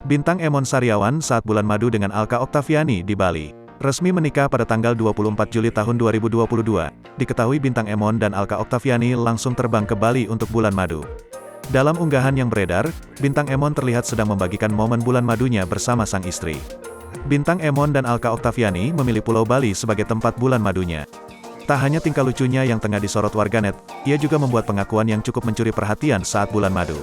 Bintang Emon Saryawan saat bulan madu dengan Alka Oktaviani di Bali. Resmi menikah pada tanggal 24 Juli tahun 2022. Diketahui Bintang Emon dan Alka Oktaviani langsung terbang ke Bali untuk bulan madu. Dalam unggahan yang beredar, Bintang Emon terlihat sedang membagikan momen bulan madunya bersama sang istri. Bintang Emon dan Alka Oktaviani memilih Pulau Bali sebagai tempat bulan madunya. Tak hanya tingkah lucunya yang tengah disorot warganet, ia juga membuat pengakuan yang cukup mencuri perhatian saat bulan madu.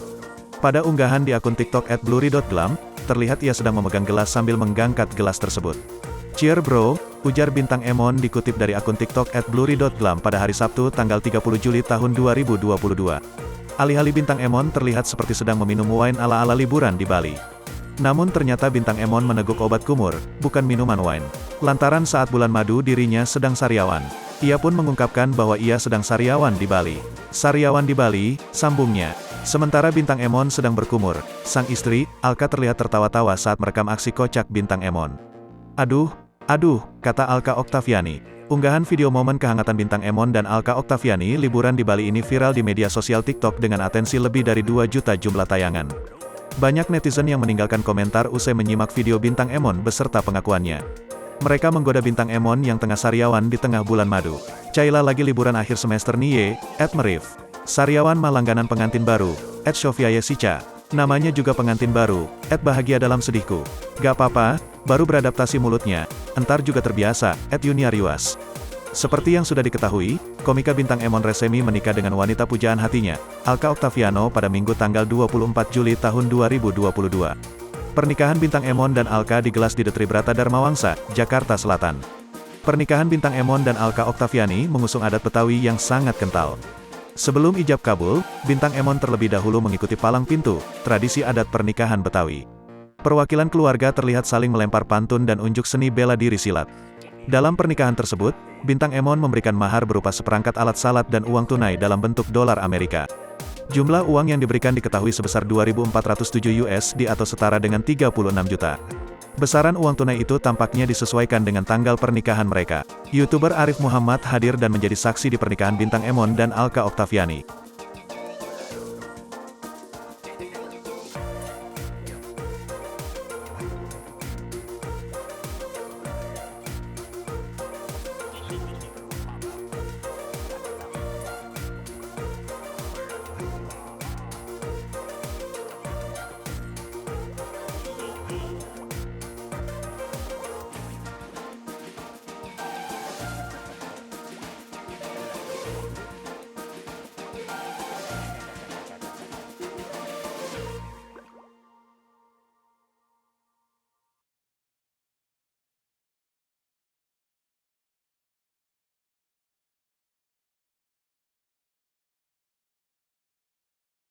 Pada unggahan di akun TikTok @blurry.glam, terlihat ia sedang memegang gelas sambil menggangkat gelas tersebut. "Cheer bro," ujar Bintang Emon dikutip dari akun TikTok @blurry.glam pada hari Sabtu tanggal 30 Juli tahun 2022. Alih-alih Bintang Emon terlihat seperti sedang meminum wine ala-ala liburan di Bali. Namun ternyata Bintang Emon meneguk obat kumur, bukan minuman wine. Lantaran saat bulan madu dirinya sedang sariawan. Ia pun mengungkapkan bahwa ia sedang sariawan di Bali. "Sariawan di Bali," sambungnya. Sementara Bintang Emon sedang berkumur, sang istri, Alka terlihat tertawa-tawa saat merekam aksi kocak Bintang Emon. "Aduh, kata Alka Oktaviani. Unggahan video momen kehangatan Bintang Emon dan Alka Oktaviani liburan di Bali ini viral di media sosial TikTok dengan atensi lebih dari 2 juta jumlah tayangan. Banyak netizen yang meninggalkan komentar usai menyimak video Bintang Emon beserta pengakuannya. Mereka menggoda Bintang Emon yang tengah sariawan di tengah bulan madu. "Caila lagi liburan akhir semester nih ye, @merif. Sariawan mah langganan pengantin baru, @Sofia Yesica. Namanya juga pengantin baru, @bahagia dalam sedihku. Gak apa-apa, baru beradaptasi mulutnya, entar juga terbiasa, @Yuniariwas." Seperti yang sudah diketahui, komika Bintang Emon resmi menikah dengan wanita pujaan hatinya, Alka Oktaviano pada Minggu tanggal 24 Juli tahun 2022. Pernikahan Bintang Emon dan Alka digelar di The Tribrata Dharma Wangsa, Jakarta Selatan. Pernikahan Bintang Emon dan Alka Oktaviani mengusung adat Betawi yang sangat kental. Sebelum ijab kabul, Bintang Emon terlebih dahulu mengikuti palang pintu, tradisi adat pernikahan Betawi. Perwakilan keluarga terlihat saling melempar pantun dan unjuk seni bela diri silat. Dalam pernikahan tersebut, Bintang Emon memberikan mahar berupa seperangkat alat salat dan uang tunai dalam bentuk dolar Amerika. Jumlah uang yang diberikan diketahui sebesar 2.407 USD atau setara dengan 36 juta. Besaran uang tunai itu tampaknya disesuaikan dengan tanggal pernikahan mereka. YouTuber Arif Muhammad hadir dan menjadi saksi di pernikahan Bintang Emon dan Alka Oktaviani.